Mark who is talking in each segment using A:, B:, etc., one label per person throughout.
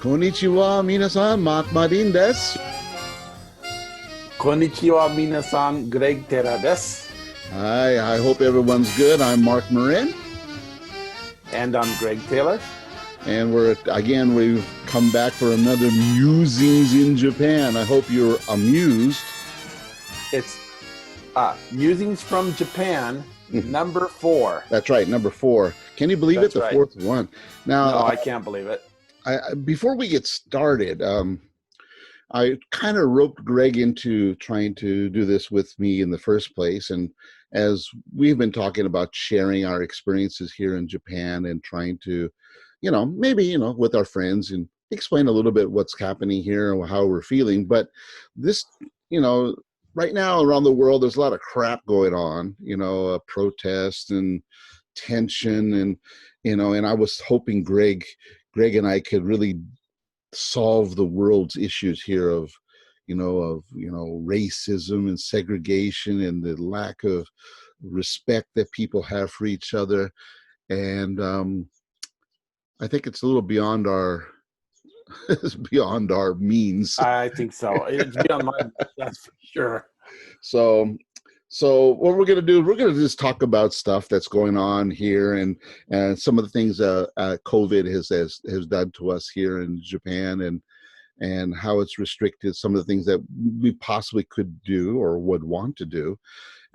A: Konnichiwa, minasan, Marin desu.
B: Konnichiwa, minasan, Greg Tera desu.
A: Hi, I hope everyone's good. I'm Mark Marin.
B: And I'm Greg Taylor.
A: And we've come back for another Musings in Japan. I hope you're amused.
B: It's Musings from Japan, number 4.
A: That's right, number 4. Can you believe it? The
B: right.
A: fourth one. Now,
B: no, I can't believe it.
A: Before we get started, I kind of roped Greg into trying to do this with me in the first place. And as we've been talking about sharing our experiences here in Japan and trying to, maybe, with our friends and explain a little bit what's happening here and how we're feeling. But this, right now around the world, there's a lot of crap going on, protests and tension and I was hoping Greg and I could really solve the world's issues here of racism and segregation and the lack of respect that people have for each other. And I think it's a little beyond our it's beyond our means.
B: I think so. It's beyond my, that's for sure.
A: So what we're going to do, we're going to just talk about stuff that's going on here and some of the things COVID has done to us here in Japan and how it's restricted some of the things that we possibly could do or would want to do,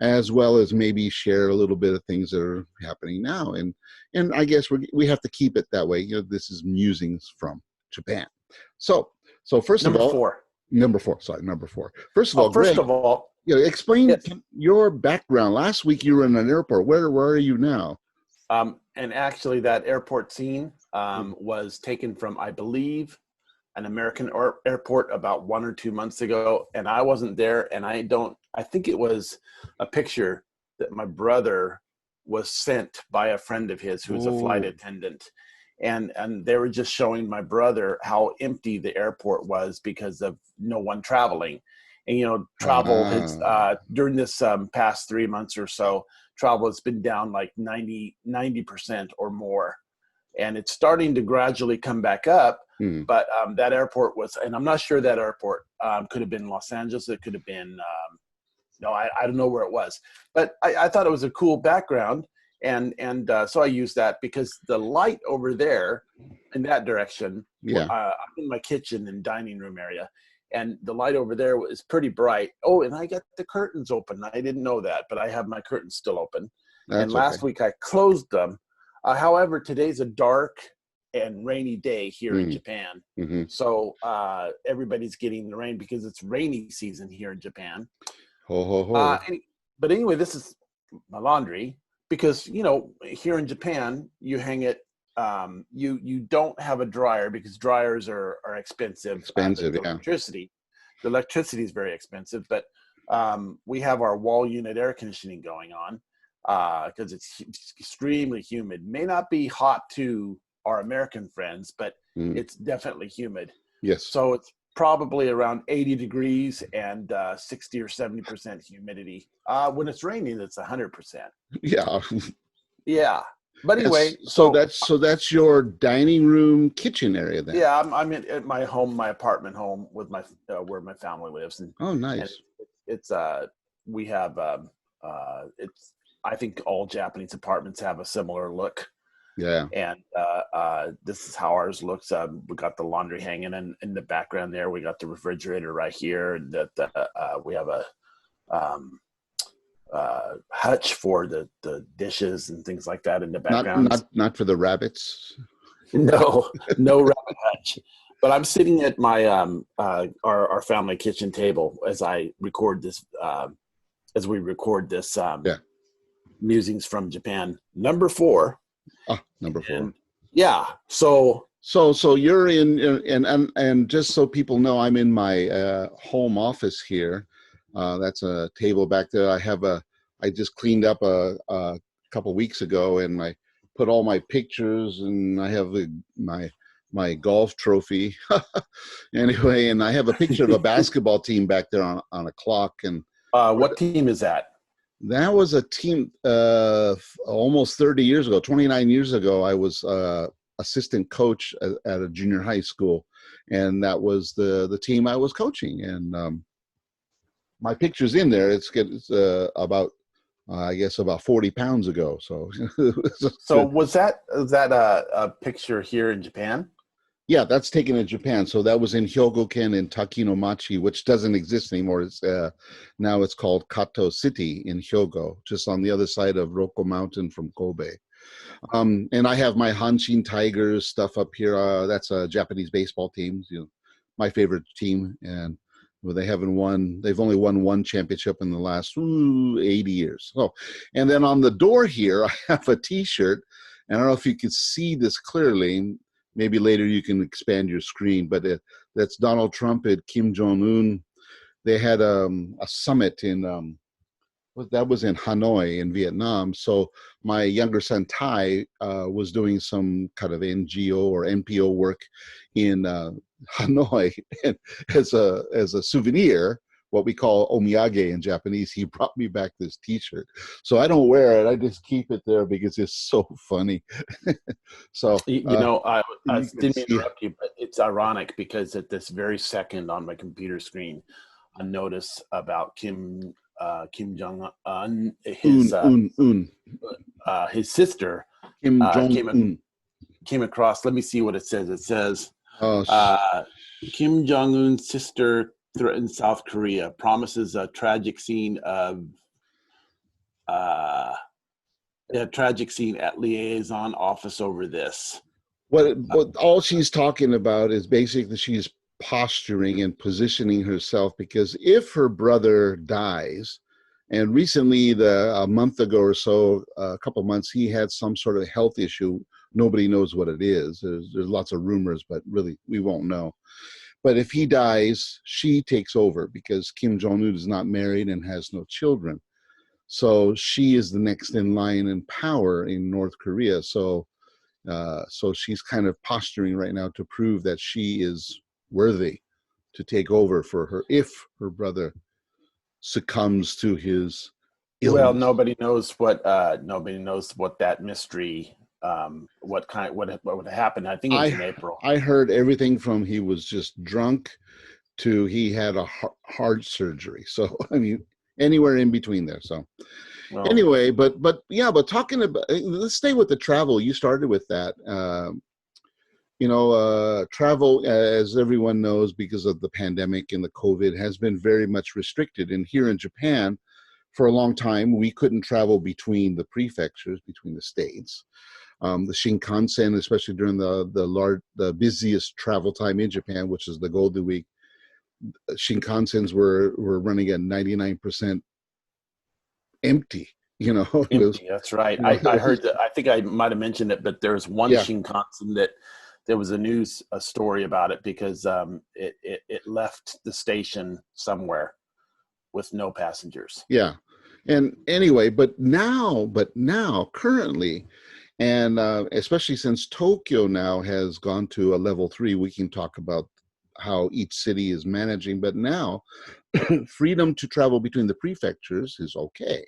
A: as well as maybe share a little bit of things that are happening now. And I guess we have to keep it that way. This is Musings from Japan. So first of all, number four. First of all, Greg, explain your background. Last week you were in an airport. Where are you now?
B: And actually that airport scene was taken from, I believe, an American airport about 1 or 2 months ago. And I wasn't there. And I think it was a picture that my brother was sent by a friend of his who was a flight attendant. And they were just showing my brother how empty the airport was because of no one traveling. And, travel has, during this past 3 months or so, travel has been down like 90% or more. And it's starting to gradually come back up. But that airport was, and I'm not sure that airport could have been Los Angeles. It could have been, I don't know where it was. But I thought it was a cool background. And so I used that because the light over there in that direction, I'm in my kitchen and dining room area. And the light over there was pretty bright. Oh, and I got the curtains open. I didn't know that, but I have my curtains still open. And last week I closed them. However, today's a dark and rainy day here in Japan. So everybody's getting the rain because it's rainy season here in Japan. But anyway, this is my laundry because, here in Japan, you hang it. You don't have a dryer because dryers are expensive. The electricity is very expensive, but we have our wall unit air conditioning going on because it's extremely humid. May not be hot to our American friends, but it's definitely humid.
A: Yes.
B: So it's probably around 80 degrees and 60 or 70% humidity. When it's raining, it's 100%.
A: Yeah.
B: Yeah. But anyway,
A: so that's your dining room kitchen area then.
B: Yeah, I'm at my home, my apartment home with my where my family lives. And
A: nice.
B: And it's we have it's I think all Japanese apartments have a similar look.
A: Yeah.
B: And this is how ours looks. We got the laundry hanging in the background there. We got the refrigerator right here. And we have a hutch for the dishes and things like that in the background.
A: Not for the rabbits.
B: No rabbit hutch. But I'm sitting at my our family kitchen table as I record this. As we record this, Musings from Japan, number 4.
A: Number 4.
B: And, yeah. So
A: you're in, and just so people know, I'm in my home office here. That's a table back there. I just cleaned up a couple weeks ago, and I put all my pictures, and I have my golf trophy. Anyway, and I have a picture of a basketball team back there on a clock. And
B: what team is that?
A: That was a team almost 30 years ago, 29 years ago. I was assistant coach at a junior high school, and that was the team I was coaching. And my picture's in there. It's about I guess about 40 pounds ago. So,
B: So was that a picture here in Japan?
A: yeah, that's taken in Japan. So that was in Hyogoken in Takinomachi, which doesn't exist anymore. It's now it's called Kato City in Hyogo, just on the other side of Roko Mountain from Kobe. And I have my Hanshin Tigers stuff up here. That's a Japanese baseball team, my favorite team. And well, they've only won one championship in the last 80 years. So, and then on the door here, I have a T-shirt. And I don't know if you can see this clearly. Maybe later you can expand your screen, but that's Donald Trump and Kim Jong-un. They had a summit that was in Hanoi in Vietnam. So my younger son Ty was doing some kind of NGO or NPO work in Hanoi, and as a souvenir, what we call omiyage in Japanese, he brought me back this T-shirt. So I don't wear it; I just keep it there because it's so funny. So
B: I
A: you can
B: didn't
A: see.
B: interrupt you, but it's ironic because at this very second on my computer screen, I notice about Kim Jong Un, his sister
A: Kim Jong Un.
B: came across. Let me see what it says. It says
A: Oh,
B: Kim Jong Un's sister threatens South Korea, promises a tragic scene at liaison office over this.
A: What all she's talking about is basically she's posturing and positioning herself, because if her brother dies, and recently a month ago or so, a couple of months, he had some sort of health issue. Nobody knows what it is. There's lots of rumors, but really we won't know. But if he dies, she takes over because Kim Jong-un is not married and has no children. So she is the next in line in power in North Korea. So she's kind of posturing right now to prove that she is worthy to take over for her if her brother succumbs to his
B: Well,
A: illness.
B: nobody knows what that mystery, what would happen. I think it was in April.
A: I heard everything from he was just drunk to he had a heart surgery. So I mean, anywhere in between there. So
B: Well,
A: anyway, but talking about, let's stay with the travel. You started with that. Travel, as everyone knows, because of the pandemic and the COVID, has been very much restricted. And here in Japan, for a long time, we couldn't travel between the prefectures, between the states. The Shinkansen, especially during the busiest travel time in Japan, which is the Golden Week, Shinkansens were running at 99% empty.
B: empty. That's right. I heard that. I think I might have mentioned it, but there's one
A: yeah.
B: Shinkansen that there was a story about it because it left the station somewhere with no passengers.
A: Yeah. And anyway, but now currently, and especially since Tokyo now has gone to a level 3, we can talk about how each city is managing. But now, freedom to travel between the prefectures is okay.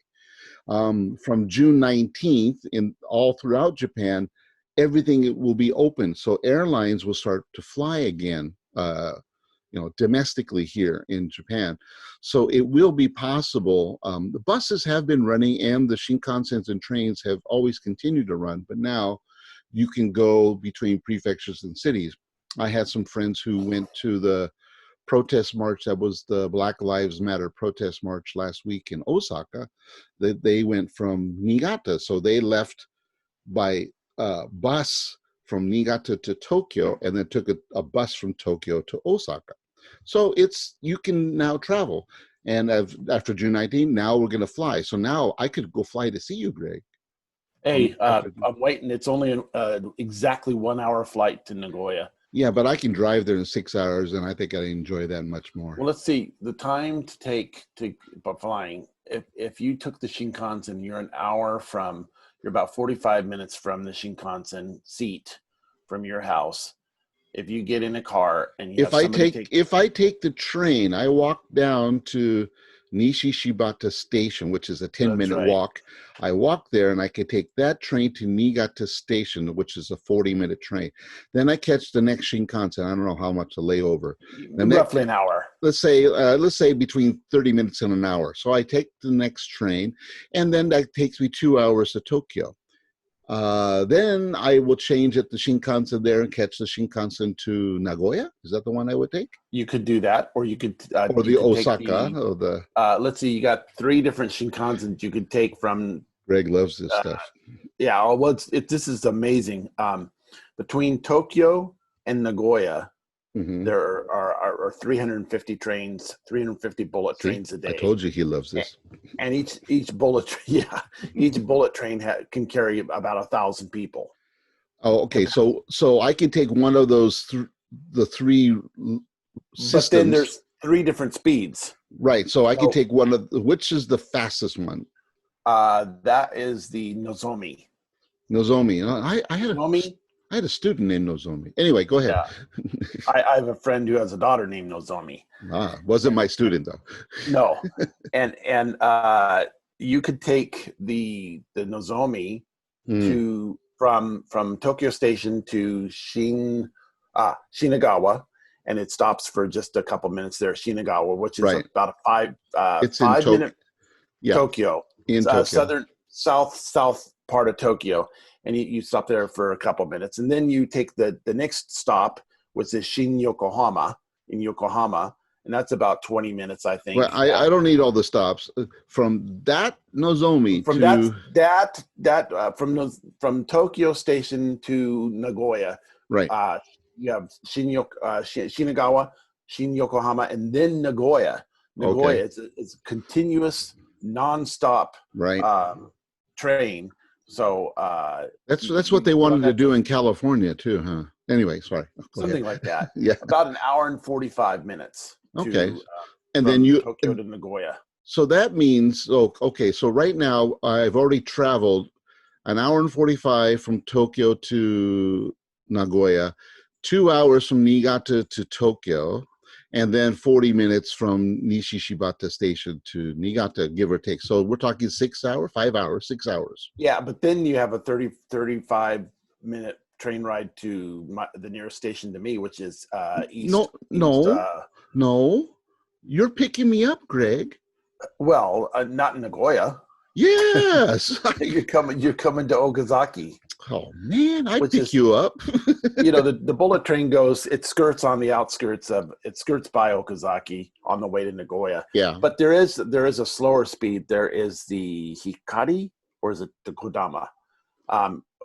A: From June 19th, in all throughout Japan, everything will be open. So airlines will start to fly again, domestically here in Japan. So it will be possible. The buses have been running and the Shinkansens and trains have always continued to run, but now you can go between prefectures and cities. I had some friends who went to the protest march that was the Black Lives Matter protest march last week in Osaka. They went from Niigata, so they left by bus from Niigata to Tokyo and then took a bus from Tokyo to Osaka. So you can now travel. And after June 19, now we're going to fly. So now I could go fly to see you, Greg.
B: Hey, I'm waiting. It's only exactly 1 hour flight to Nagoya.
A: Yeah, but I can drive there in 6 hours, and I think I enjoy that much more.
B: Well, let's see. The time to take flying, if you took the Shinkansen, you're about 45 minutes from the Shinkansen seat from your house. If you get in a car and if I take
A: the train, I walk down to Nishi-Shibata Station, which is a 10-minute
B: right.
A: walk. I walk there, and I could take that train to Niigata Station, which is a 40-minute train. Then I catch the next Shinkansen. I don't know how much a layover. The next,
B: Roughly an hour.
A: let's say between 30 minutes and an hour. So I take the next train, and then that takes me 2 hours to Tokyo. Then I will change at the Shinkansen there and catch the Shinkansen to Nagoya. Is that the one I would take?
B: You could do that, or you could
A: Or the Osaka, or the...
B: let's see, you got 3 different Shinkansens you could take from.
A: Greg loves this stuff.
B: Yeah, well, this is amazing. Between Tokyo and Nagoya, there are 350 trains, 350 bullet trains a day.
A: I told you he loves this.
B: And each bullet train can carry about 1,000 people.
A: Oh, okay. So I can take one of those the 3 systems.
B: But then there's 3 different speeds.
A: Right. So I can take one of which is the fastest one?
B: That is the Nozomi.
A: Nozomi. I had a student named Nozomi. Anyway, go ahead.
B: Yeah. I have a friend who has a daughter named Nozomi.
A: Wasn't my student though.
B: No, and you could take the Nozomi from Tokyo Station to Shinagawa, and it stops for just a couple minutes there. Shinagawa, which is about a 5-minute Tokyo, in Tokyo. south part of Tokyo. And you stop there for a couple minutes, and then you take the next stop, which is Shin Yokohama in Yokohama, and that's about 20 minutes, I think.
A: Well, I don't need all the stops from that Nozomi
B: from Tokyo Station to Nagoya.
A: Right.
B: You have Shinagawa, Shin Yokohama, and then Nagoya. Nagoya is a continuous, nonstop train. So
A: that's what they wanted to do in California too, huh? Anyway, sorry.
B: Something like that.
A: Yeah.
B: About an hour and 45 minutes.
A: Okay. And then you
B: Tokyo to Nagoya.
A: So that means so right now I've already traveled an hour and 45 from Tokyo to Nagoya, 2 hours from Niigata to Tokyo, and then 40 minutes from Nishi-Shibata Station to Niigata, give or take. So we're talking 6 hours, 5 hours, 6 hours.
B: Yeah, but then you have a 35-minute train ride to the nearest station to me, which is east. No, you're picking me up, Greg. Well, not in Nagoya.
A: Yes.
B: You're coming to Okazaki.
A: Oh man, I pick you up.
B: The bullet train it skirts by Okazaki on the way to Nagoya.
A: Yeah.
B: But there is a slower speed. There is the Hikari, or is it the Kodama?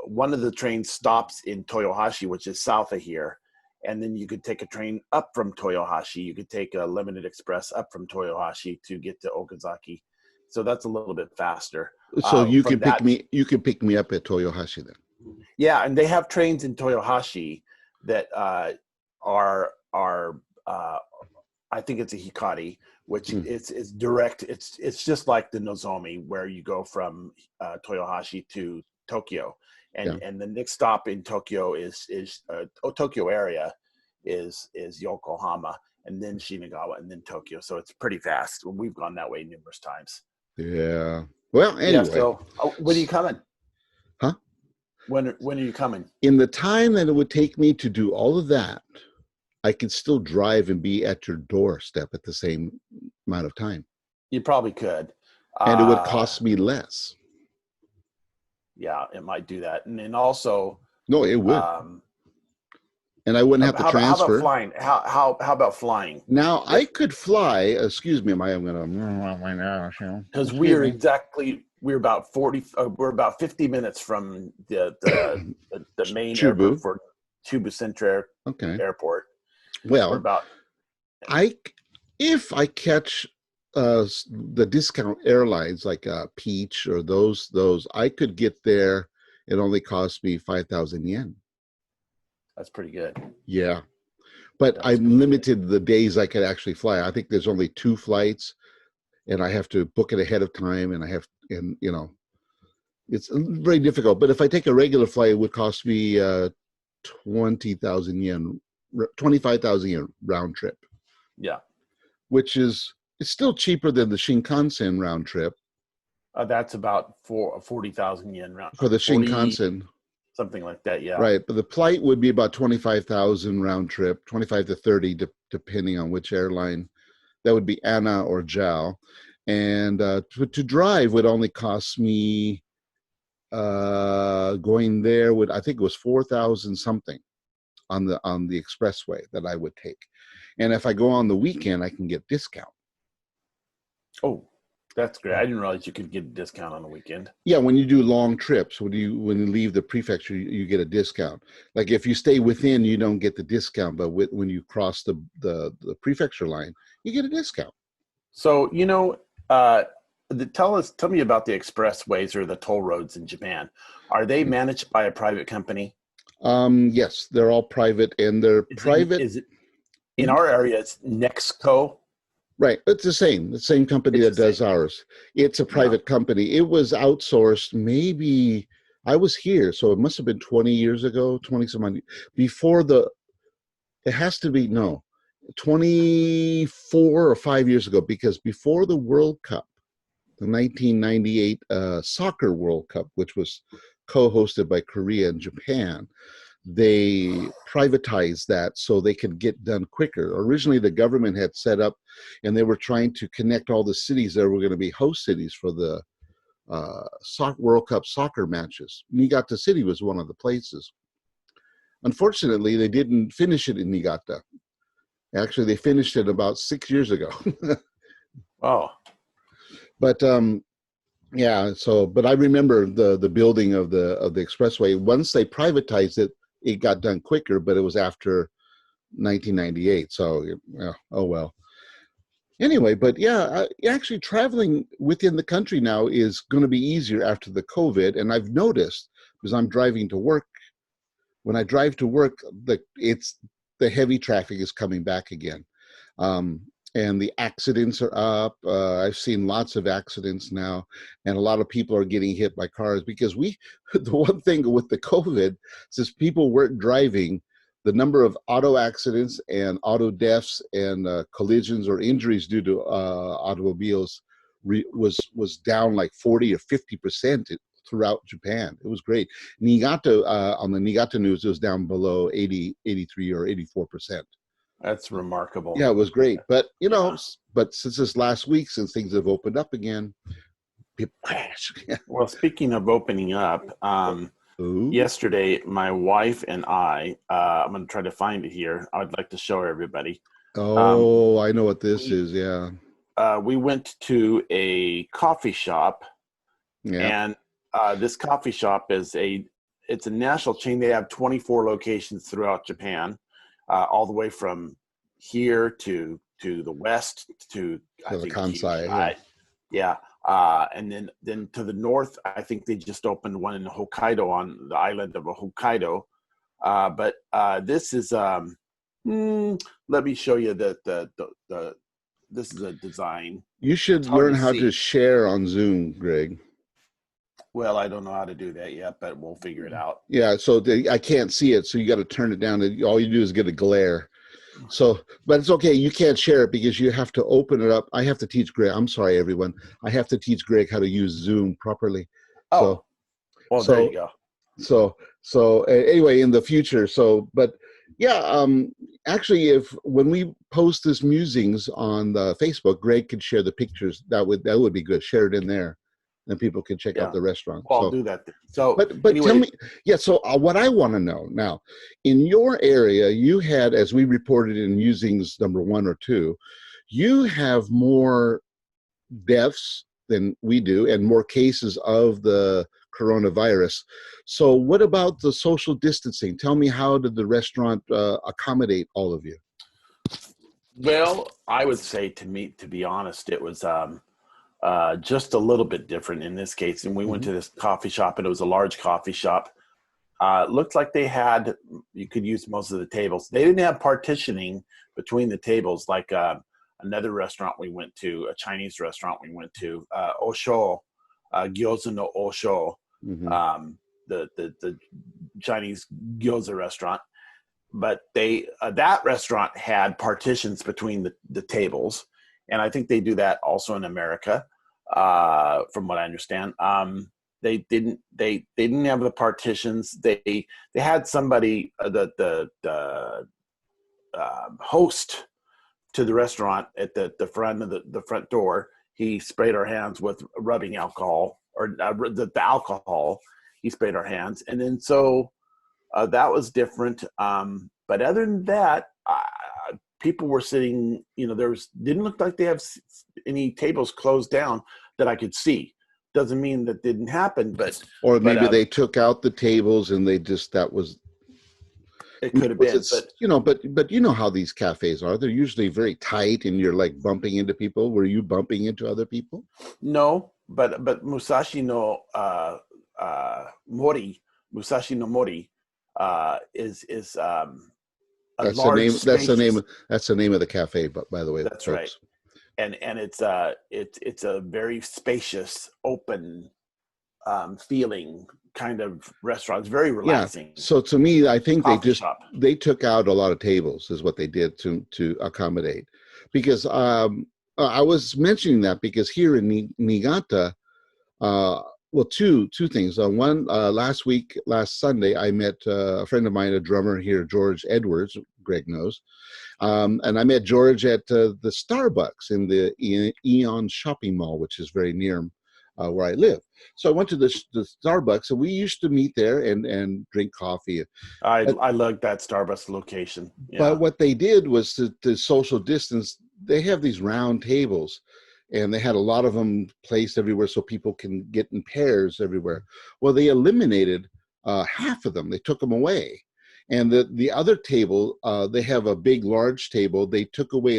B: One of the trains stops in Toyohashi, which is south of here. And then you could take a train up from Toyohashi. You could take a limited express up from Toyohashi to get to Okazaki. So that's a little bit faster.
A: So you can pick me. You can pick me up at Toyohashi then.
B: Yeah, and they have trains in Toyohashi that are I think it's a Hikari, which it's direct. It's just like the Nozomi, where you go from Toyohashi to Tokyo, and the next stop in Tokyo is Tokyo area is Yokohama, and then Shinagawa, and then Tokyo. So it's pretty fast. We've gone that way numerous times.
A: Yeah. Well, anyway.
B: Yeah, so when are you coming?
A: Huh?
B: When are you coming?
A: In the time that it would take me to do all of that, I could still drive and be at your doorstep at the same amount of time.
B: You probably could.
A: And it would cost me less.
B: Yeah, it might do that. And then also...
A: No, it would. And I wouldn't have to transfer.
B: How about flying? How about flying?
A: Now, I could fly. Excuse me, I'm going to...
B: Because we're about 50 minutes from the main
A: Chubu.
B: Airport for Chubu Central Airport.
A: Well, if I catch the discount airlines like Peach or those, I could get there. It only cost me 5,000 yen.
B: That's pretty good.
A: Yeah, but I'm limited the days I could actually fly. I think there's only 2 flights, and I have to book it ahead of time, and it's very difficult. But if I take a regular flight, it would cost me 20,000 yen, 25,000 yen round trip.
B: Yeah,
A: which is It's still cheaper than the Shinkansen round trip
B: That's about 40,000 yen round,
A: for the
B: 40
A: Shinkansen.
B: something like that. Yeah.
A: Right, but the flight would be about 25,000 round trip, 25 to 30, depending on which airline. That would be ANA or JAL, and to drive would only cost me going there would, I think it was 4,000 something on the expressway that I would take, and if I go on the weekend, I can get discount.
B: Oh, that's great. I didn't realize you could get a discount on the weekend.
A: Yeah, when you do long trips, when you leave the prefecture, you get a discount. Like if you stay within, you don't get the discount, but when you cross the prefecture line, you get a discount.
B: So, uh, tell me about the expressways or the toll roads in Japan. Are they managed by a private company?
A: Yes, they're all private, and they're private.
B: Is it in our area? It's Nexco.
A: Right, it's the same company
B: It's
A: that
B: the same.
A: does ours. It's a
B: Yeah.
A: private company. It was outsourced. Maybe I was here, so it must have been 20 years ago, 20 some odd, before the. It has to be no, 24 or 5 years ago, because before the World Cup, the 1998 Soccer World Cup, which was co-hosted by Korea and Japan, they privatized that so they could get done quicker. Originally, the government had set up, and they were trying to connect all the cities that were going to be host cities for the World Cup soccer matches. Niigata City was one of the places. Unfortunately, they didn't finish it in Niigata. Actually, they finished it about 6 years ago.
B: Oh,
A: But yeah, so but I remember the building of the expressway. Once they privatized it, it got done quicker, but it was after 1998. So yeah, oh well. Anyway, but yeah, actually traveling within the country now is going to be easier after the COVID, and I've noticed because I'm driving to work. When I drive to work, the heavy traffic is coming back again. Um, and the accidents are up. I've seen lots of accidents now, and a lot of people are getting hit by cars because the one thing with the COVID, since people weren't driving, the number of auto accidents and auto deaths and collisions or injuries due to automobiles was down like 40 or 50% throughout Japan. It was great. Niigata, on the Niigata news, it was down below 80, 83 or 84%.
B: that's remarkable.
A: Yeah, it was great. But,
B: Yeah.
A: but since this last week, since things have opened up again, people crash.
B: Well, speaking of opening up,
A: Ooh.
B: yesterday my wife and I'm going to try to find it here. I'd like to show everybody. Um,
A: Oh, I know what this
B: we
A: is. Yeah.
B: we went to a coffee shop,
A: Yeah.
B: and this coffee shop it's a national chain. They have 24 locations throughout Japan, all the way from here to the west to I
A: So the
B: think
A: Kansai.
B: Kyushu.
A: Yeah.
B: Yeah. And then to the north, I think they just opened one in Hokkaido, on the island of Hokkaido. But this is let me show you the this is a design.
A: You
B: It's
A: should
B: hard
A: learn
B: to
A: how to
B: see.
A: share on Zoom, Greg.
B: Well, I don't know how to do that yet, but we'll figure it out.
A: Yeah. So I can't see it. So you got to turn it down. All you do is get a glare. So, but it's okay. You can't share it because you have to open it up. I have to teach Greg. I'm sorry, everyone. I have to teach Greg how to use Zoom properly.
B: Oh,
A: So,
B: well, there you
A: so,
B: go.
A: anyway, in the future. So, but yeah, actually, if when we post this musings on the Facebook, Greg could share the pictures. That would be good. Share it in there, and people can check out
B: Yeah.
A: the restaurant.
B: Well, I'll
A: So,
B: do that then. So
A: but tell
B: anyway,
A: me, yeah. So what I want to know now, in your area, you had, as we reported in musings number 1 or 2, you have more deaths than we do and more cases of the coronavirus. So what about the social distancing? Tell me, how did the restaurant accommodate all of you?
B: well, I would say, to be honest, it was just a little bit different in this case. And we went
A: Mm-hmm.
B: to this coffee shop, and it was a large coffee shop. It looked like you could use most of the tables. They didn't have partitioning between the tables like another restaurant we went to, a Chinese restaurant we went to, Osho, Gyoza no Osho,
A: Mm-hmm.
B: the Chinese gyoza restaurant. But that restaurant had partitions between the tables, and I think they do that also in America, from what I understand. They didn't have the partitions. They had somebody, the host to the restaurant at the front of the front door. He sprayed our hands with rubbing alcohol, or the alcohol. He sprayed our hands, and then so that was different. But other than that, people were sitting. Didn't look like they have any tables closed down that I could see. Doesn't mean that didn't happen,
A: or maybe they took out the tables and they just that was.
B: It could have been,
A: but you know how these cafes are. They're usually very tight, and you're like bumping into people. Were you bumping into other people?
B: No, but Musashi no Mori, is a
A: That's the
B: large
A: name. That's the
B: spacious.
A: name. That's the name of the cafe. But by the way,
B: That's
A: folks.
B: right, and it's a very spacious, open, feeling kind of restaurant. It's very relaxing.
A: Yeah. So to me, I think they took out a lot of tables is what they did to accommodate, because I was mentioning that because here in Niigata, well, two things. One, last Sunday, I met a friend of mine, a drummer here, George Edwards. Greg knows. And I met George at the Starbucks in the Eon shopping mall, which is very near where I live. So I went to the Starbucks, and we used to meet there and drink coffee.
B: I like that Starbucks location. Yeah.
A: But what they did was to social distance. They have these round tables, and they had a lot of them placed everywhere so people can get in pairs everywhere. Well, they eliminated half of them. They took them away. And the other table, they have a big, large table. They took away,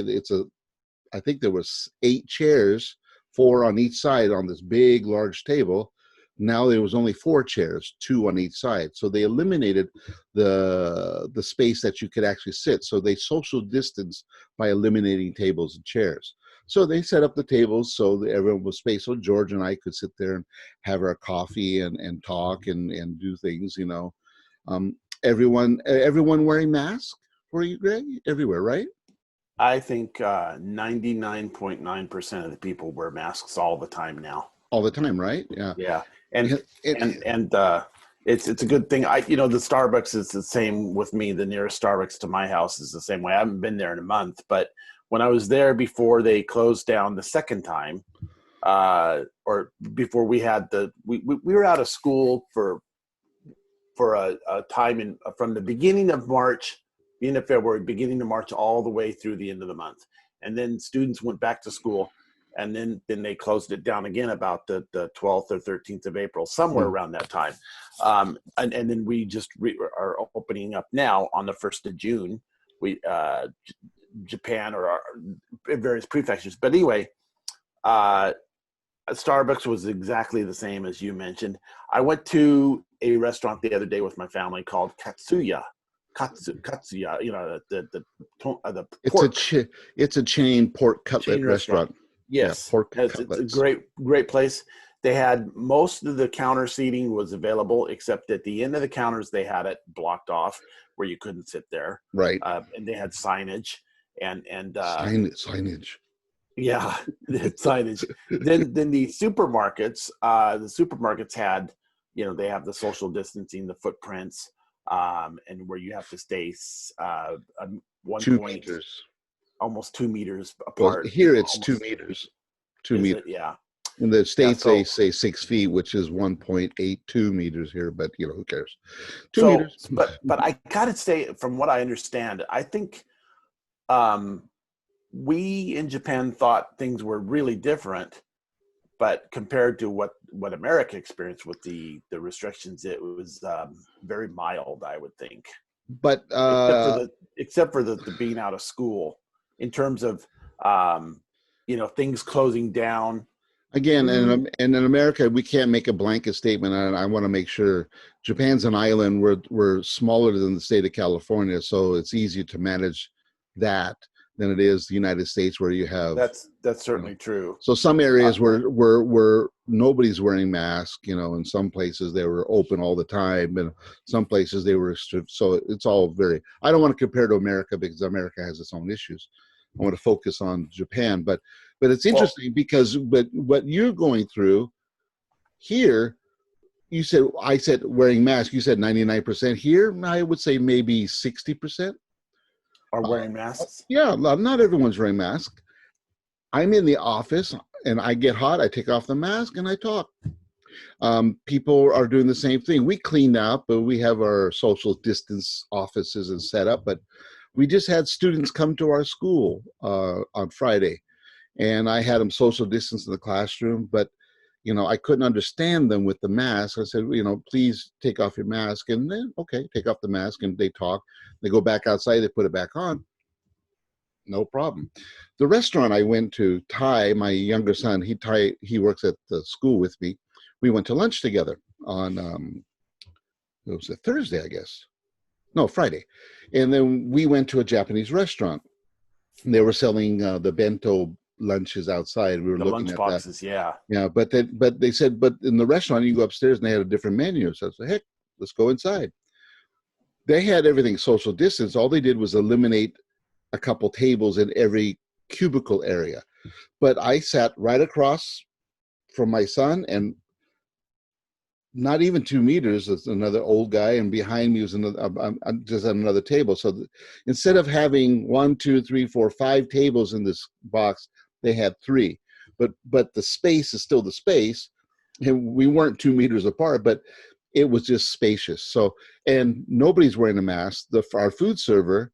A: I think there was 8 chairs, 4 on each side on this big, large table. Now there was only 4 chairs, 2 on each side. So they eliminated the space that you could actually sit. So they social distanced by eliminating tables and chairs. So they set up the tables so that everyone was spaced. So George and I could sit there and have our coffee and talk and do things, Everyone wearing masks for you, Greg? Everywhere, right?
B: I think 99.9% of the people wear masks all the time now.
A: All the time, right? Yeah.
B: Yeah, and it's a good thing. The Starbucks is the same with me. The nearest Starbucks to my house is the same way. I haven't been there in a month, but when I was there before they closed down the second time, or before we had we were out of school for a time from the beginning of March, beginning of February, beginning of March, all the way through the end of the month. And then students went back to school, and then they closed it down again about the 12th or 13th of April, somewhere around that time. And then we just are opening up now on the 1st of June. We Japan or various prefectures. But anyway, Starbucks was exactly the same as you mentioned. I went to a restaurant the other day with my family called Katsuya, the pork.
A: It's a chain pork cutlet restaurant.
B: Yes,
A: yeah, pork
B: it's a great place. They had most of the counter seating was available, except at the end of the counters they had it blocked off where you couldn't sit there.
A: Right,
B: and they had signage and
A: signage.
B: Yeah, signage. Then the supermarkets had, they have the social distancing, the footprints, and where you have to stay
A: 2 meters,
B: almost 2 meters apart.
A: Well, here it's 2 meters. 2 meters.
B: Yeah.
A: In the States, they say 6 feet, which is 1.82 meters here, but who cares? 2 meters.
B: But I gotta say, from what I understand, I think we in Japan thought things were really different, but compared to what America experienced with the restrictions, it was very mild, I would think.
A: But
B: except for the being out of school, in terms of things closing down.
A: Again, and in America, we can't make a blanket statement. And I want to make sure Japan's an island. We're smaller than the state of California, so it's easier to manage that than it is the United States, where you have.
B: That's certainly true.
A: So some areas where nobody's wearing masks, in some places they were open all the time, and some places they were restricted. So it's all very. I don't want to compare to America because America has its own issues, I want to focus on Japan. But it's
B: Well,
A: interesting because what you're going through here, I said wearing masks. You said 99%. Here, I would say maybe 60%.
B: are wearing masks.
A: Yeah, not everyone's wearing masks. I'm in the office and I get hot. I take off the mask and I talk. People are doing the same thing. We cleaned out, but we have our social distance offices and set up. But we just had students come to our school on Friday, and I had them social distance in the classroom. But I couldn't understand them with the mask. I said, please take off your mask, and then okay, take off the mask, and they talk. They go back outside, they put it back on. No problem. The restaurant I went to, Ty, my younger son, he works at the school with me. We went to lunch together on it was a Thursday, I guess. No, Friday. And then we went to a Japanese restaurant. They were selling the bento lunches outside. We were
B: The
A: looking
B: lunch
A: at
B: boxes,
A: that.
B: yeah.
A: Yeah, but they said, but in the restaurant you go upstairs and they had a different menu. So I said, heck, let's go inside. They had everything social distance. All they did was eliminate a couple tables in every cubicle area. But I sat right across from my son, and not even 2 meters, there's another old guy, and behind me was another, I'm just at another table. So instead of having 1, 2, 3, 4, 5 tables in this box, they had 3. But the space is still the space, and we weren't 2 meters apart, but it was just spacious. So, and nobody's wearing a mask. Our food server,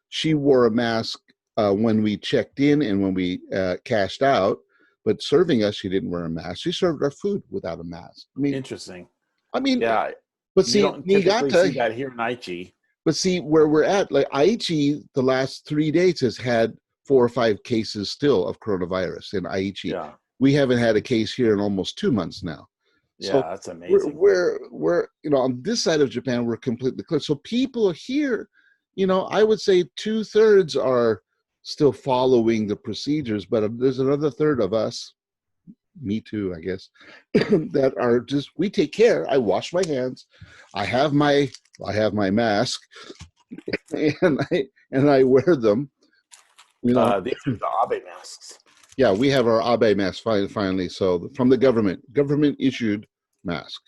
A: she wore a mask when we checked in and when we cashed out, but serving us, she didn't wear a mask. She served our food without a mask.
B: Interesting.
A: Yeah.
B: Yeah,
A: But
B: you
A: see,
B: don't typically see
A: Niigata,
B: that here in Aichi.
A: but see where we're at, like Aichi, the last 3 days has had 4 or 5 cases still of coronavirus in Aichi.
B: Yeah,
A: We haven't had a case here in almost 2 months now.
B: yeah,
A: So
B: that's amazing.
A: we're on this side of Japan, we're completely clear. So people here, I would say 2/3 are still following the procedures, but there's another third of us, me too, I guess, that are just, we take care. I wash my hands. I have my mask, and I wear them.
B: These are the Abe masks.
A: Yeah, we have our Abe mask finally. So from the government issued mask.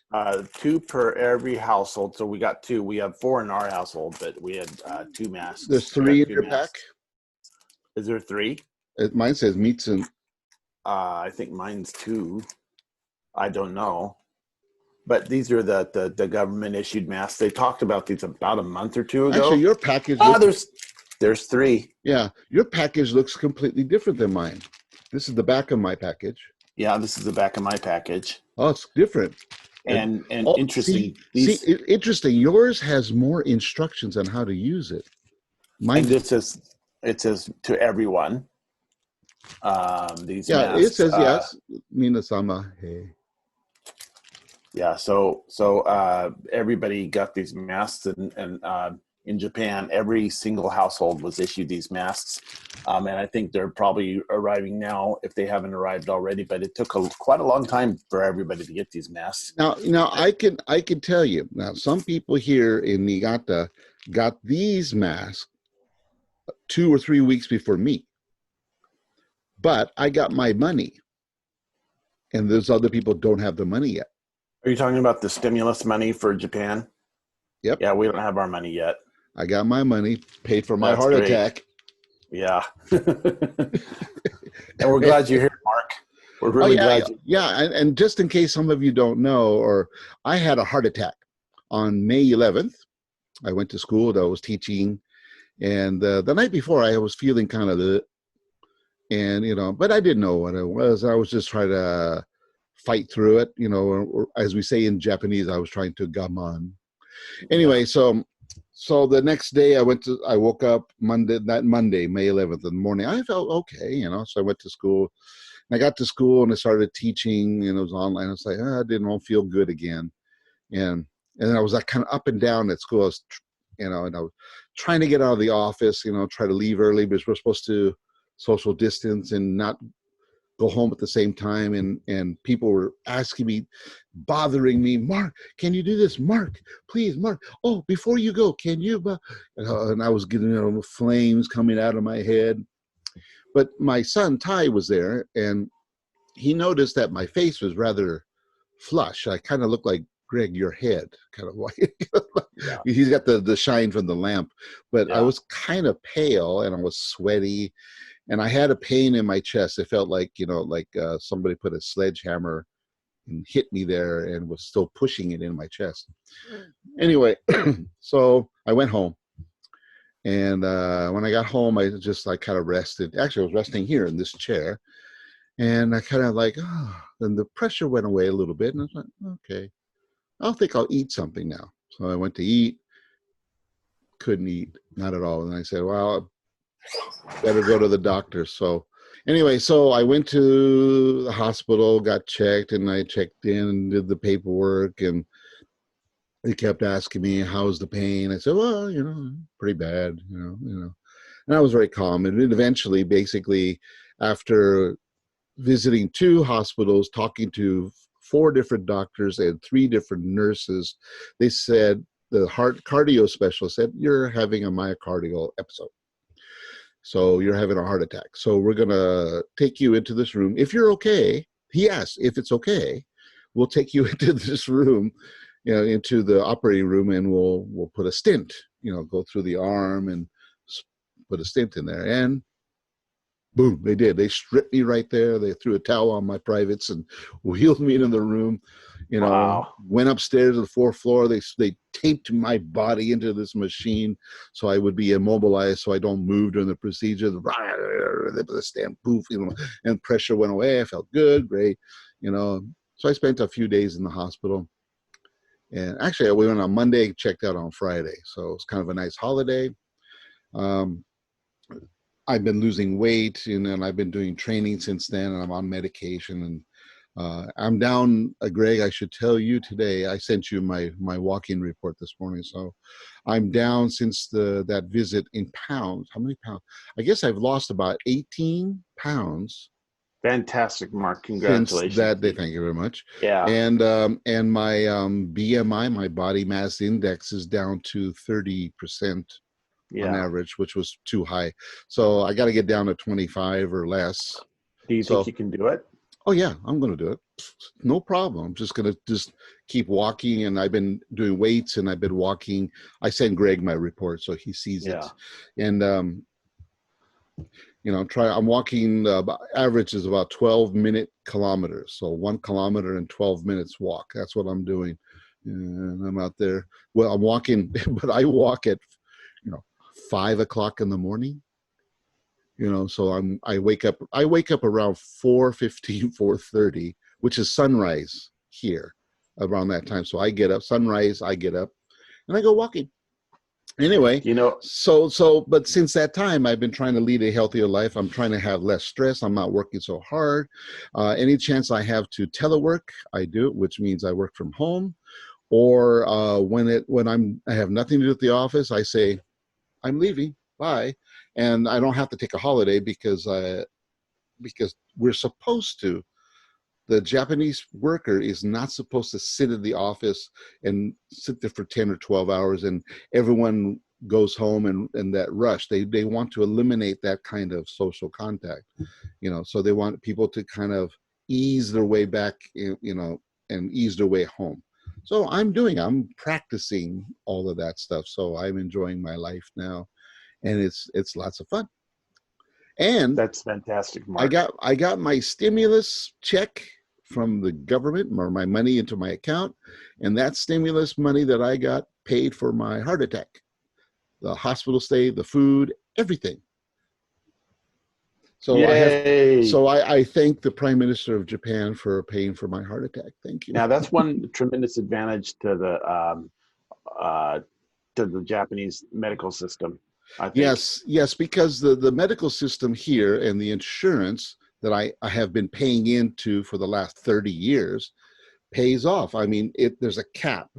B: 2 per every household. So we got 2. We have 4 in our household, but we had 2 masks.
A: There's 3 in your pack.
B: Is there 3?
A: Mine says Mitsun.
B: I think mine's 2. I don't know. But these are the government issued masks. They talked about these about a month or 2 ago.
A: Actually, your package.
B: There's 3.
A: Yeah, your package looks completely different than mine. This is the back of my package.
B: Yeah, this is the back of my package.
A: Oh, it's different.
B: And interesting.
A: Interesting. Yours has more instructions on how to use it. Mine.
B: And it says to everyone. These masks.
A: It says yes. Minasama. Hey.
B: Yeah, so everybody got these masks, and in Japan, every single household was issued these masks, and I think they're probably arriving now if they haven't arrived already. But it took quite a long time for everybody to get these masks.
A: Now I can tell you now. Some people here in Niigata got these masks 2 or 3 weeks before me, but I got my money, and those other people don't have the money yet.
B: Are you talking about the stimulus money for Japan?
A: Yep.
B: Yeah, we don't have our money yet.
A: I got my money, paid for my heart attack.
B: Yeah. And we're glad you're here, Mark. We're really glad.
A: And just in case some of you don't know, or I had a heart attack on May 11th. I went to school. I was teaching, and the night before I was feeling kind of but I didn't know what it was. I was just trying to fight through it, or as we say in Japanese, I was trying to gaman. Anyway, so the next day I woke up Monday, May 11th in the morning. I felt okay, so I went to school. And I got to school and I started teaching, and it was online. I was like, I didn't feel good again. And then I was like kind of up and down at school. I was, and I was trying to get out of the office, try to leave early, because we're supposed to social distance and not go home at the same time, and people were asking me, bothering me, Mark, can you do this? Mark, please, Mark. Oh, before you go, can you? And I was getting flames coming out of my head. But my son Ty was there, and he noticed that my face was rather flush. I kind of looked like Greg, your head, kind of like
B: Yeah.
A: he's got the shine from the lamp, but I
B: Yeah.
A: was kind of pale and I was sweaty, and I had a pain in my chest. It felt like, like somebody put a sledgehammer and hit me there and was still pushing it in my chest. Anyway, so I went home. And when I got home, I just like kind of rested. Actually, I was resting here in this chair, and I kind of like, then the pressure went away a little bit, and I was like, okay, I think I'll eat something now. So I went to eat, couldn't eat, not at all. And I said, well, I better go to the doctor. So anyway, so I went to the hospital, got checked, and I checked in and did the paperwork, and they kept asking me, how's the pain? I said, well, pretty bad, And I was very calm. And then eventually, basically, after visiting 2 hospitals, talking to 4 different doctors and 3 different nurses, they said, the heart cardio specialist said, you're having a myocardial episode. So you're having a heart attack. So we're going to take you into this room. If you're okay, he asked if it's okay, we'll take you into this room, into the operating room, and we'll put a stent, go through the arm and put a stent in there. And boom, they did. They stripped me right there. They threw a towel on my privates and wheeled me into the room,
B: Wow.
A: went upstairs to the 4th floor. They taped my body into this machine so I would be immobilized so I don't move during the procedure. They put a stamp, poof, and pressure went away. I felt good, great, So I spent a few days in the hospital. And actually, we went on Monday, checked out on Friday. So it was kind of a nice holiday. I've been losing weight, and I've been doing training since then, and I'm on medication. And I'm down, Greg, I should tell you today, I sent you my walk-in report this morning. So I'm down since that visit in pounds. How many pounds? I guess I've lost about 18 pounds
B: Fantastic, Mark.
A: since
B: Congratulations.
A: that day. Thank you very much.
B: Yeah.
A: And my BMI, my body mass index, is down to 30% on
B: Yeah.
A: average, which was too high. So I got to get down to 25 or less.
B: Do you think
A: So,
B: you can do it?
A: oh yeah, I'm going to do it. No problem. I'm just going to keep walking. And I've been doing weights and I've been walking. I send Greg my report so he sees it. And, I'm walking, average is about 12-minute kilometers. So 1 kilometer in 12 minutes walk. That's what I'm doing. And I'm out there. Well, I'm walking, but I walk at, 5 o'clock in the morning. So I wake up around 4:15, 4:30, which is sunrise here around that time. So I get up, sunrise, I get up and I go walking. Anyway, but since that time, I've been trying to lead a healthier life. I'm trying to have less stress. I'm not working so hard. Any chance I have to telework, I do, which means I work from home. Or when I have nothing to do at the office, I say, I'm leaving, bye. And I don't have to take a holiday because we're supposed to. The Japanese worker is not supposed to sit in the office and sit there for 10 or 12 hours and everyone goes home and that rush. They want to eliminate that kind of social contact, so they want people to kind of ease their way back, and ease their way home. So I'm practicing all of that stuff. So I'm enjoying my life now, and it's lots of fun. And
B: that's fantastic, Mark.
A: I got my stimulus check from the government, or my money into my account, and that stimulus money that I got paid for my heart attack, the hospital stay, the food, everything. So
B: Yay.
A: I thank the Prime Minister of Japan for paying for my heart attack. Thank you.
B: Now that's one tremendous advantage to the Japanese medical system, I think.
A: Yes, because the medical system here and the insurance that I have been paying into for the last 30 years pays off. I mean, there's a cap.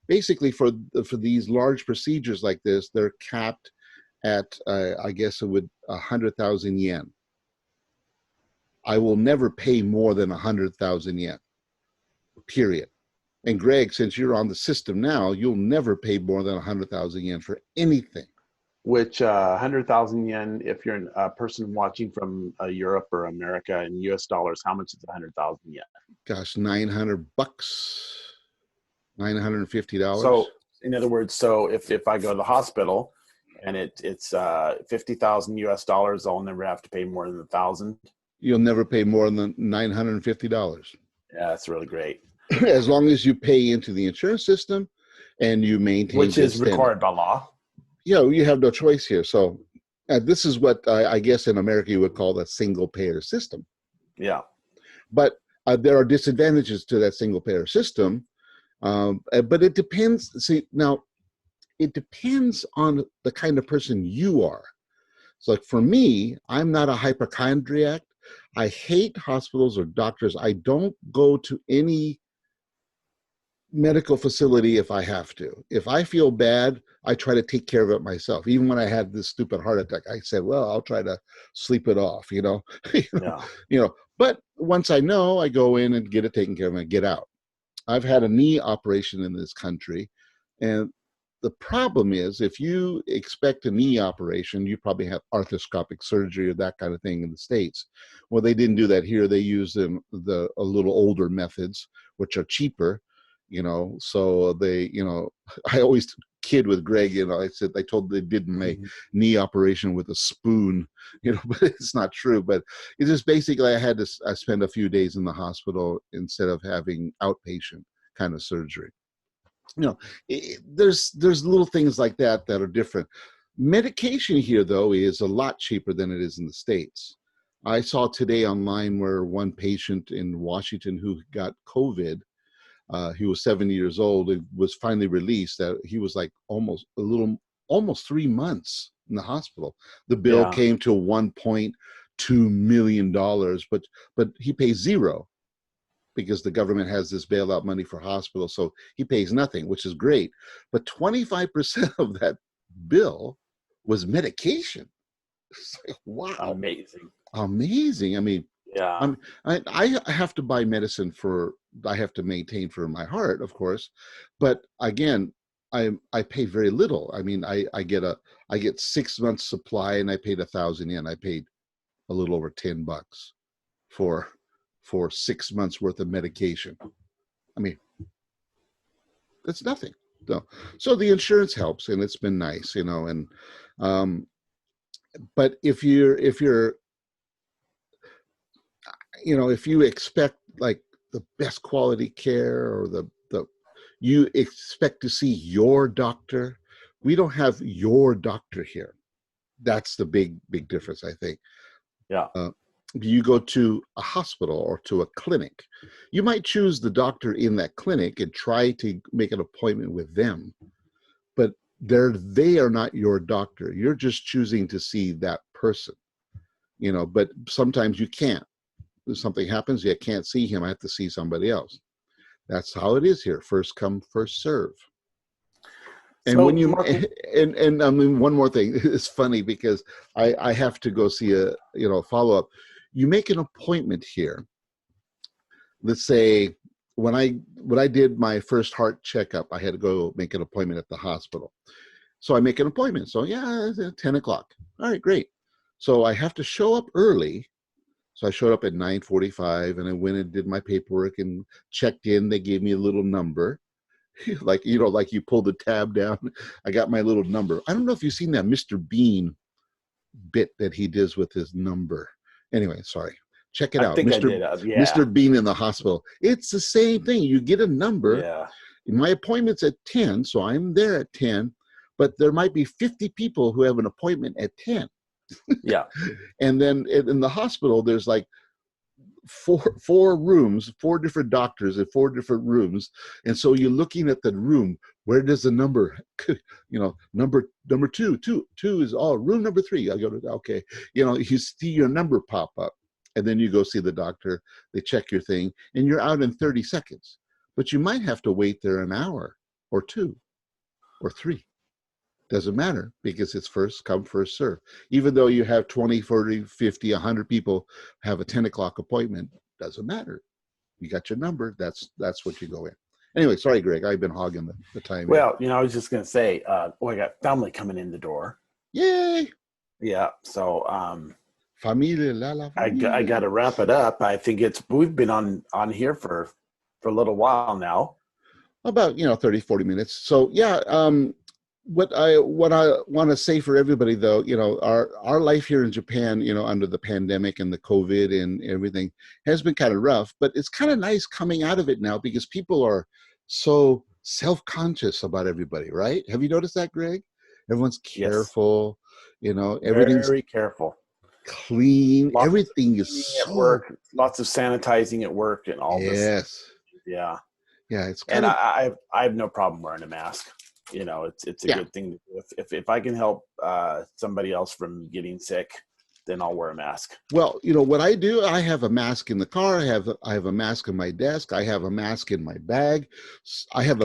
A: Basically, for these large procedures like this, they're capped at, I guess it would 100,000 yen. I will never pay more than 100,000 yen, period. And Greg, since you're on the system now, you'll never pay more than 100,000 yen for anything.
B: which 100,000 yen, if you're a person watching from Europe or America in US dollars, how much is 100,000 yen?
A: Gosh, $900, $950.
B: So, in other words, so if I go to the hospital and it's 50,000 US dollars, I'll never have to pay more than 1,000.
A: You'll never pay more than $950.
B: Yeah, that's really great.
A: As long as you pay into the insurance system and you maintain
B: Which
A: good
B: is
A: standing.
B: required by law.
A: You have no choice here. So this is what I guess in America you would call the single payer system.
B: Yeah.
A: But there are disadvantages to that single payer system. But it depends. See, now it depends on the kind of person you are. So like for me, I'm not a hypochondriac. I hate hospitals or doctors. I don't go to any medical facility if I have to. If I feel bad, I try to take care of it myself. Even when I had this stupid heart attack, I said, well, I'll try to sleep it off, you know.
B: Yeah.
A: But once I know, I go in and get it taken care of and get out. I've had a knee operation in this country, and the problem is if you expect a knee operation, you probably have arthroscopic surgery or that kind of thing in the States. Well, they didn't do that here. They used a little older methods, which are cheaper, so they, I always kid with Greg, I told they did my knee operation with a spoon, but it's not true. But it's just basically I spend a few days in the hospital instead of having outpatient kind of surgery. There's little things like that are different. Medication here, though, is a lot cheaper than it is in the States. I saw today online where one patient in Washington who got COVID, he was 70 years old, it was finally released, that he was like almost 3 months in the hospital. The bill came to $1.2 million, but he pays zero because the government has this bailout money for hospitals. So he pays nothing, which is great. But 25% of that bill was medication. It's like, wow. Amazing. I mean,
B: yeah.
A: I have to buy medicine I have to maintain for my heart, of course. But again, I pay very little. I mean, I get 6 months supply and I paid 1,000 yen. I paid a little over $10 for 6 months worth of medication. I mean, that's nothing. So the insurance helps, and it's been nice, and but if you expect like the best quality care, or you expect to see your doctor, we don't have your doctor here. That's the big difference, I think.
B: Yeah.
A: You go to a hospital or to a clinic, you might choose the doctor in that clinic and try to make an appointment with them, but they are not your doctor. You're just choosing to see that person, but sometimes you can't. If something happens, you can't see him, I have to see somebody else. That's how it is here. First come, first serve. And
B: so,
A: when you
B: Mark,
A: and I mean, one more thing, it's funny because I have to go see a follow up. You make an appointment here. Let's say when I did my first heart checkup, I had to go make an appointment at the hospital. So I make an appointment. So yeah, it's at 10 o'clock. All right, great. So I have to show up early. So I showed up at 9:45 and I went and did my paperwork and checked in. They gave me a little number. Like you pull the tab down. I got my little number. I don't know if you've seen that Mr. Bean bit that he does with his number. Anyway, sorry. Check it out.
B: I did. Yeah.
A: Mr. Bean in the hospital. It's the same thing. You get a number.
B: Yeah.
A: My appointment's at 10, so I'm there at 10, but there might be 50 people who have an appointment at 10.
B: Yeah.
A: And then in the hospital, there's like four rooms, 4 different doctors in 4 different rooms. And so you're looking at the room. Where does the number, number two is room number 3. I go to, okay. You see your number pop up, and then you go see the doctor. They check your thing and you're out in 30 seconds, but you might have to wait there an hour or 2 or 3. Doesn't matter because it's first come, first serve. Even though you have 20, 40, 50, 100 people have a 10 o'clock appointment, doesn't matter. You got your number. That's what you go in. Anyway, sorry, Greg. I've been hogging the time.
B: Well, I was just going to say, I got family coming in the door.
A: Yay!
B: Yeah. So
A: Familia, la
B: I got
A: familia.
B: to wrap it up. I think we've been on here for a little while now.
A: About 30, 40 minutes. So yeah, what I want to say for everybody though, our life here in Japan, under the pandemic and the COVID and everything has been kind of rough, but it's kind of nice coming out of it now because people are so self-conscious about everybody, right? Have you noticed that, Greg? Everyone's
B: Yes.
A: careful, everything's
B: Very careful.
A: clean,
B: Lots of
A: everything is
B: cleaning at
A: so.
B: work, lots of sanitizing at work, and all this.
A: Yes.
B: Yeah.
A: Yeah, it's
B: And
A: kind of.
B: I have no problem wearing a mask. It's a
A: Yeah.
B: good thing. If I can help somebody else from getting sick, then I'll wear a mask.
A: Well, what I do, I have a mask in the car. I have a mask on my desk. I have a mask in my bag. I have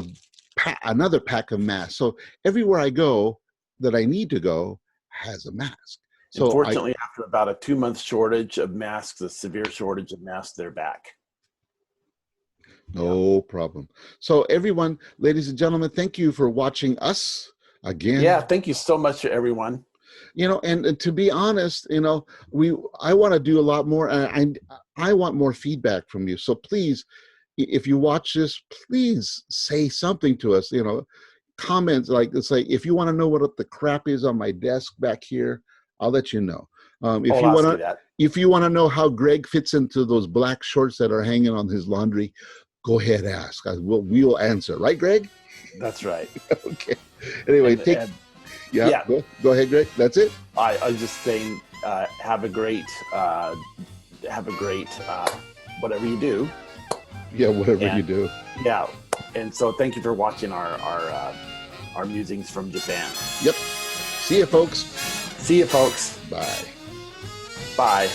A: another pack of masks. So everywhere I go that I need to go has a mask. So
B: Unfortunately, after about a 2-month shortage of masks, a severe shortage of masks, they're back. Yeah.
A: no problem. So everyone, ladies and gentlemen, thank you for watching us again.
B: Yeah. Thank you so much to everyone.
A: And to be honest, I want to do a lot more. I want more feedback from you. So please, if you watch this, please say something to us. Comments like, it's like, if you want to know what the crap is on my desk back here, I'll let you know. If
B: I'll
A: you want
B: ask you
A: to,
B: that.
A: if you want to know how Greg fits into those black shorts that are hanging on his laundry, go ahead, ask. We will answer, right, Greg?
B: That's right.
A: Okay. Anyway,
B: And
A: yeah. Go ahead, Greg. That's it.
B: I was just saying, have a great, whatever you do.
A: Yeah, whatever you do.
B: Yeah, and so thank you for watching our musings from Japan.
A: Yep. See you, folks.
B: See you, folks.
A: Bye.
B: Bye.